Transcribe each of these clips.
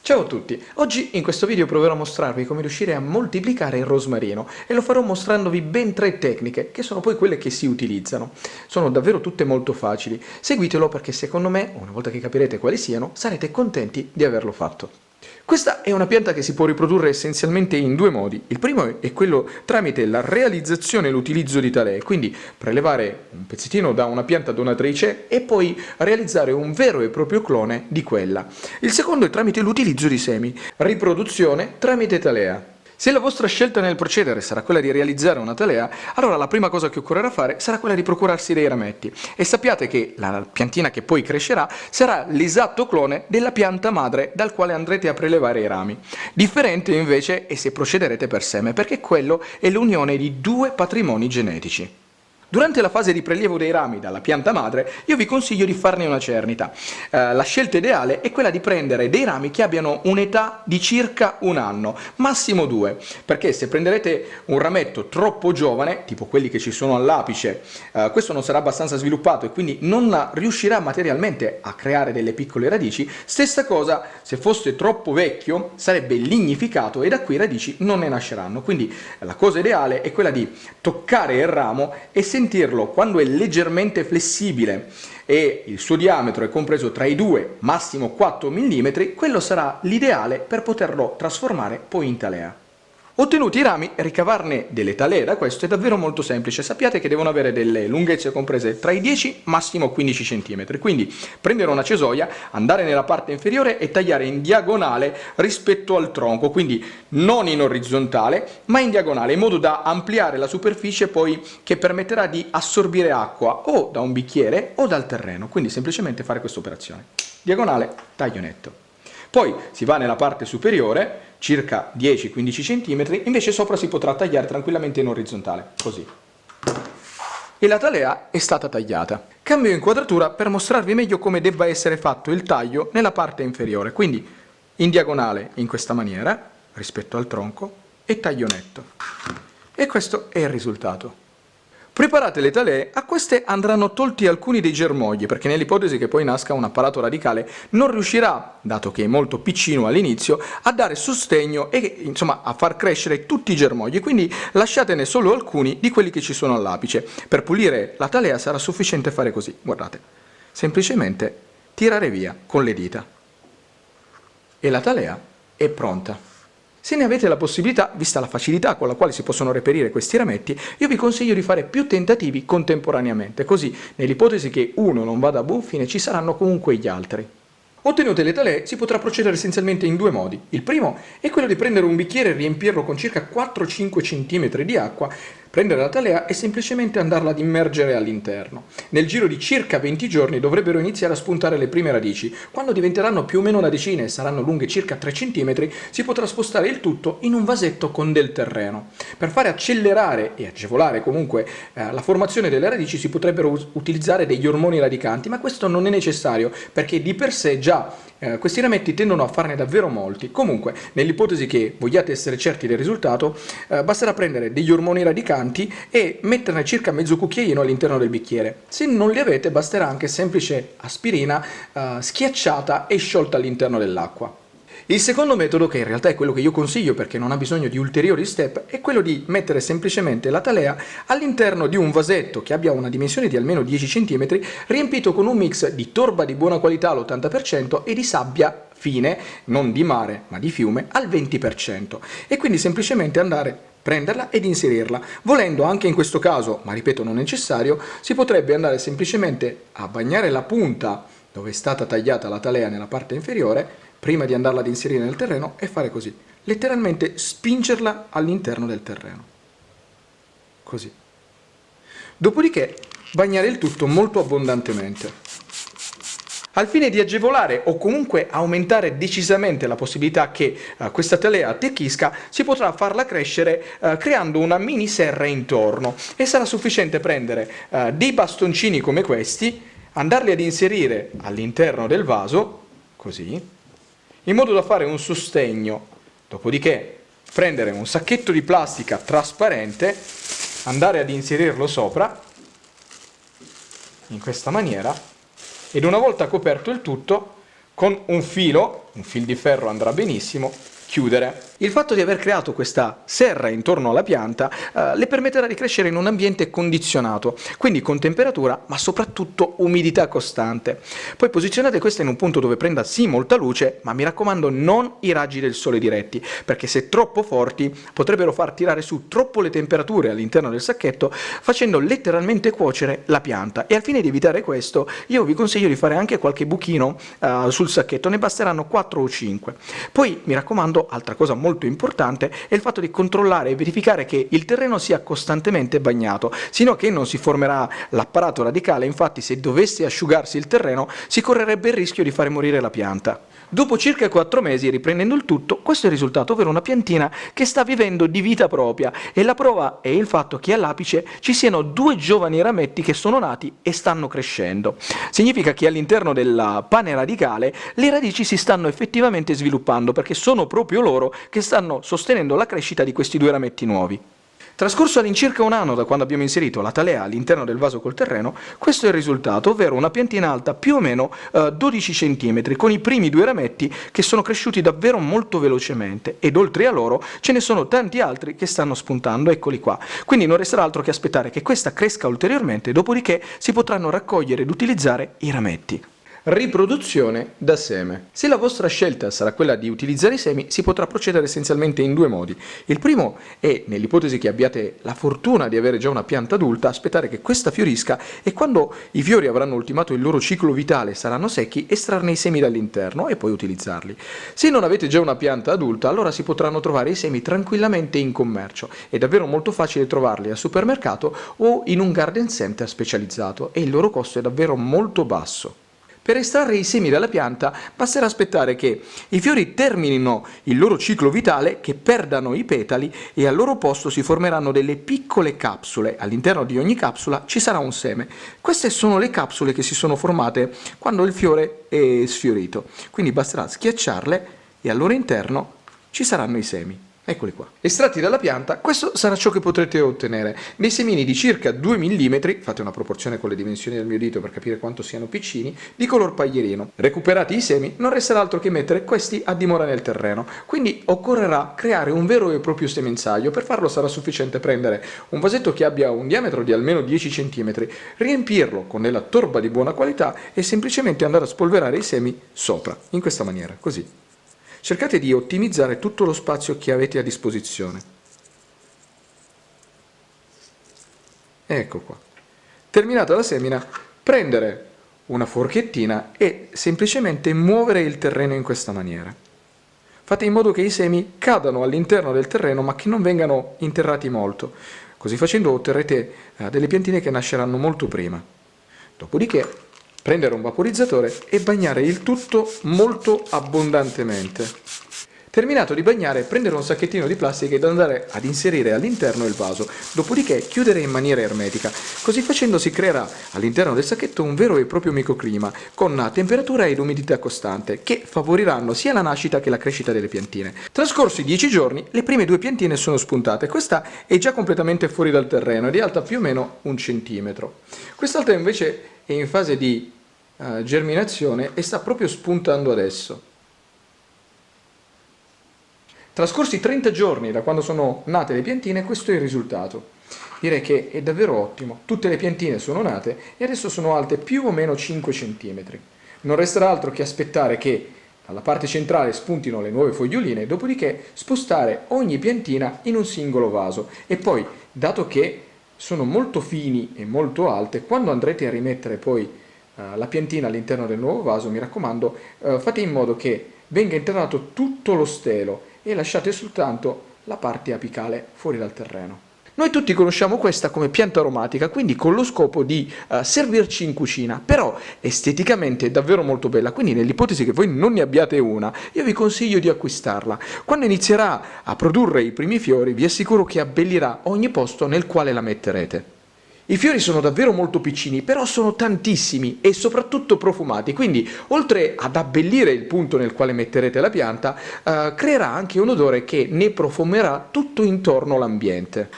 Ciao a tutti, oggi in questo video proverò a mostrarvi come riuscire a moltiplicare il rosmarino e lo farò mostrandovi ben 3 tecniche che sono poi quelle che si utilizzano. Sono davvero tutte molto facili, seguitelo perché secondo me, una volta che capirete quali siano, sarete contenti di averlo fatto. Questa è una pianta che si può riprodurre essenzialmente in 2 modi. Il primo è quello tramite la realizzazione e l'utilizzo di talee, quindi prelevare un pezzettino da una pianta donatrice e poi realizzare un vero e proprio clone di quella. Il secondo è tramite l'utilizzo di semi, riproduzione tramite talea. Se la vostra scelta nel procedere sarà quella di realizzare una talea, allora la prima cosa che occorrerà fare sarà quella di procurarsi dei rametti. E sappiate che la piantina che poi crescerà sarà l'esatto clone della pianta madre dal quale andrete a prelevare i rami. Differente invece è se procederete per seme, perché quello è l'unione di 2 patrimoni genetici. Durante la fase di prelievo dei rami dalla pianta madre, io vi consiglio di farne una cernita. La scelta ideale è quella di prendere dei rami che abbiano un'età di circa 1 anno, massimo 2, perché se prenderete un rametto troppo giovane, tipo quelli che ci sono all'apice, questo non sarà abbastanza sviluppato e quindi non riuscirà materialmente a creare delle piccole radici. Stessa cosa, se fosse troppo vecchio, sarebbe lignificato e da qui radici non ne nasceranno. Quindi la cosa ideale è quella di toccare il ramo e sentirlo quando è leggermente flessibile e il suo diametro è compreso tra i 2 massimo 4 mm, quello sarà l'ideale per poterlo trasformare poi in talea. Ottenuti i rami, ricavarne delle talee da questo è davvero molto semplice. Sappiate che devono avere delle lunghezze comprese tra i 10 massimo 15 cm. Quindi prendere una cesoia, andare nella parte inferiore e tagliare in diagonale rispetto al tronco, quindi non in orizzontale ma in diagonale, in modo da ampliare la superficie poi che permetterà di assorbire acqua o da un bicchiere o dal terreno. Quindi semplicemente fare questa operazione. Diagonale, taglio netto. Poi si va nella parte superiore, circa 10-15 cm, invece sopra si potrà tagliare tranquillamente in orizzontale, così. E la talea è stata tagliata. Cambio inquadratura per mostrarvi meglio come debba essere fatto il taglio nella parte inferiore, quindi in diagonale in questa maniera, rispetto al tronco, e taglio netto. E questo è il risultato. Preparate le talee, a queste andranno tolti alcuni dei germogli, perché nell'ipotesi che poi nasca un apparato radicale non riuscirà, dato che è molto piccino all'inizio, a dare sostegno e insomma a far crescere tutti i germogli, quindi lasciatene solo alcuni di quelli che ci sono all'apice. Per pulire la talea sarà sufficiente fare così, guardate, semplicemente tirare via con le dita. E la talea è pronta. Se ne avete la possibilità, vista la facilità con la quale si possono reperire questi rametti, io vi consiglio di fare più tentativi contemporaneamente, così nell'ipotesi che uno non vada a buon fine ci saranno comunque gli altri. Ottenute le talee si potrà procedere essenzialmente in 2 modi. Il primo è quello di prendere un bicchiere e riempirlo con circa 4-5 cm di acqua, prendere la talea e semplicemente andarla ad immergere all'interno. Nel giro di circa 20 giorni dovrebbero iniziare a spuntare le prime radici. Quando diventeranno più o meno una decina e saranno lunghe circa 3 cm, si potrà spostare il tutto in un vasetto con del terreno. Per fare accelerare e agevolare comunque la formazione delle radici si potrebbero utilizzare degli ormoni radicanti, ma questo non è necessario perché di per sé già questi rametti tendono a farne davvero molti. Comunque, nell'ipotesi che vogliate essere certi del risultato, basterà prendere degli ormoni radicanti e metterne circa mezzo cucchiaino all'interno del bicchiere. Se non li avete, basterà anche semplice aspirina schiacciata e sciolta all'interno dell'acqua. Il secondo metodo, che in realtà è quello che io consiglio perché non ha bisogno di ulteriori step, è quello di mettere semplicemente la talea all'interno di un vasetto che abbia una dimensione di almeno 10 cm, riempito con un mix di torba di buona qualità all'80% e di sabbia fine, non di mare ma di fiume, al 20%. E quindi semplicemente andare prenderla ed inserirla. Volendo anche in questo caso, ma ripeto non necessario, si potrebbe andare semplicemente a bagnare la punta dove è stata tagliata la talea nella parte inferiore prima di andarla ad inserire nel terreno e fare così, letteralmente spingerla all'interno del terreno, così. Dopodiché bagnare il tutto molto abbondantemente. Al fine di agevolare o comunque aumentare decisamente la possibilità che questa talea attecchisca, si potrà farla crescere creando una mini serra intorno e sarà sufficiente prendere dei bastoncini come questi, andarli ad inserire all'interno del vaso, così, in modo da fare un sostegno, dopodiché prendere un sacchetto di plastica trasparente, andare ad inserirlo sopra, in questa maniera, ed una volta coperto il tutto, con un filo un fil di ferro andrà benissimo, chiudere. Il fatto di aver creato questa serra intorno alla pianta le permetterà di crescere in un ambiente condizionato, quindi con temperatura ma soprattutto umidità costante. Poi posizionate questa in un punto dove prenda sì molta luce, ma mi raccomando non i raggi del sole diretti, perché se troppo forti potrebbero far tirare su troppo le temperature all'interno del sacchetto, facendo letteralmente cuocere la pianta. E al fine di evitare questo io vi consiglio di fare anche qualche buchino sul sacchetto, ne basteranno 4 o 5. Poi mi raccomando, altra cosa molto importante è il fatto di controllare e verificare che il terreno sia costantemente bagnato, sino che non si formerà l'apparato radicale. Infatti se dovesse asciugarsi il terreno si correrebbe il rischio di fare morire la pianta. Dopo circa 4 mesi, riprendendo il tutto, questo è il risultato, ovvero una piantina che sta vivendo di vita propria, e la prova è il fatto che all'apice ci siano 2 giovani rametti che sono nati e stanno crescendo. Significa che all'interno del pane radicale le radici si stanno effettivamente sviluppando, perché sono proprio loro che stanno sostenendo la crescita di questi 2 rametti nuovi. Trascorso all'incirca un anno da quando abbiamo inserito la talea all'interno del vaso col terreno, questo è il risultato, ovvero una piantina alta più o meno 12 cm, con i primi 2 rametti che sono cresciuti davvero molto velocemente, ed oltre a loro ce ne sono tanti altri che stanno spuntando, eccoli qua. Quindi non resterà altro che aspettare che questa cresca ulteriormente, dopodiché si potranno raccogliere ed utilizzare i rametti. Riproduzione da seme. Se la vostra scelta sarà quella di utilizzare i semi, si potrà procedere essenzialmente in 2 modi. Il primo è, nell'ipotesi che abbiate la fortuna di avere già una pianta adulta, aspettare che questa fiorisca e quando i fiori avranno ultimato il loro ciclo vitale, saranno secchi, estrarne i semi dall'interno e poi utilizzarli. Se non avete già una pianta adulta, allora si potranno trovare i semi tranquillamente in commercio. È davvero molto facile trovarli al supermercato o in un garden center specializzato, e il loro costo è davvero molto basso. Per estrarre i semi dalla pianta basterà aspettare che i fiori terminino il loro ciclo vitale, che perdano i petali, e al loro posto si formeranno delle piccole capsule. All'interno di ogni capsula ci sarà un seme. Queste sono le capsule che si sono formate quando il fiore è sfiorito. Quindi basterà schiacciarle e al loro interno ci saranno i semi. Eccoli qua. Estratti dalla pianta, questo sarà ciò che potrete ottenere. Dei semini di circa 2 mm, fate una proporzione con le dimensioni del mio dito per capire quanto siano piccini, di color paglierino. Recuperati i semi, non resterà altro che mettere questi a dimora nel terreno. Quindi occorrerà creare un vero e proprio semenzaio. Per farlo sarà sufficiente prendere un vasetto che abbia un diametro di almeno 10 cm, riempirlo con della torba di buona qualità e semplicemente andare a spolverare i semi sopra, in questa maniera, così. Cercate di ottimizzare tutto lo spazio che avete a disposizione. Ecco qua. Terminata la semina, prendere una forchettina e semplicemente muovere il terreno in questa maniera. Fate in modo che i semi cadano all'interno del terreno ma che non vengano interrati molto. Così facendo otterrete delle piantine che nasceranno molto prima. Dopodiché prendere un vaporizzatore e bagnare il tutto molto abbondantemente. Terminato di bagnare, prendere un sacchettino di plastica ed andare ad inserire all'interno il vaso, dopodiché chiudere in maniera ermetica. Così facendo si creerà all'interno del sacchetto un vero e proprio microclima, con temperatura ed umidità costante, che favoriranno sia la nascita che la crescita delle piantine. Trascorsi 10 giorni, le prime 2 piantine sono spuntate. Questa è già completamente fuori dal terreno ed è alta più o meno 1 centimetro. Quest'altra invece è in fase di germinazione e sta proprio spuntando adesso. Trascorsi 30 giorni da quando sono nate le piantine, questo è il risultato. Direi che è davvero ottimo. Tutte le piantine sono nate e adesso sono alte più o meno 5 cm. Non resterà altro che aspettare che dalla parte centrale spuntino le nuove foglioline, dopodiché spostare ogni piantina in un singolo vaso. E poi, dato che sono molto fini e molto alte, quando andrete a rimettere poi la piantina all'interno del nuovo vaso, mi raccomando, fate in modo che venga interrato tutto lo stelo e lasciate soltanto la parte apicale fuori dal terreno. Noi tutti conosciamo questa come pianta aromatica, quindi con lo scopo di servirci in cucina, però esteticamente è davvero molto bella, quindi nell'ipotesi che voi non ne abbiate una, io vi consiglio di acquistarla. Quando inizierà a produrre i primi fiori, vi assicuro che abbellirà ogni posto nel quale la metterete. I fiori sono davvero molto piccini, però sono tantissimi e soprattutto profumati, quindi oltre ad abbellire il punto nel quale metterete la pianta, creerà anche un odore che ne profumerà tutto intorno l'ambiente.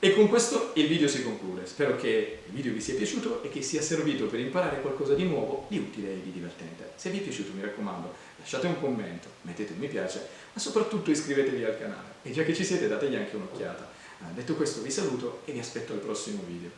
E con questo il video si conclude. Spero che il video vi sia piaciuto e che sia servito per imparare qualcosa di nuovo, di utile e di divertente. Se vi è piaciuto, mi raccomando, lasciate un commento, mettete un mi piace, ma soprattutto iscrivetevi al canale e già che ci siete dategli anche un'occhiata. Detto questo vi saluto e vi aspetto al prossimo video.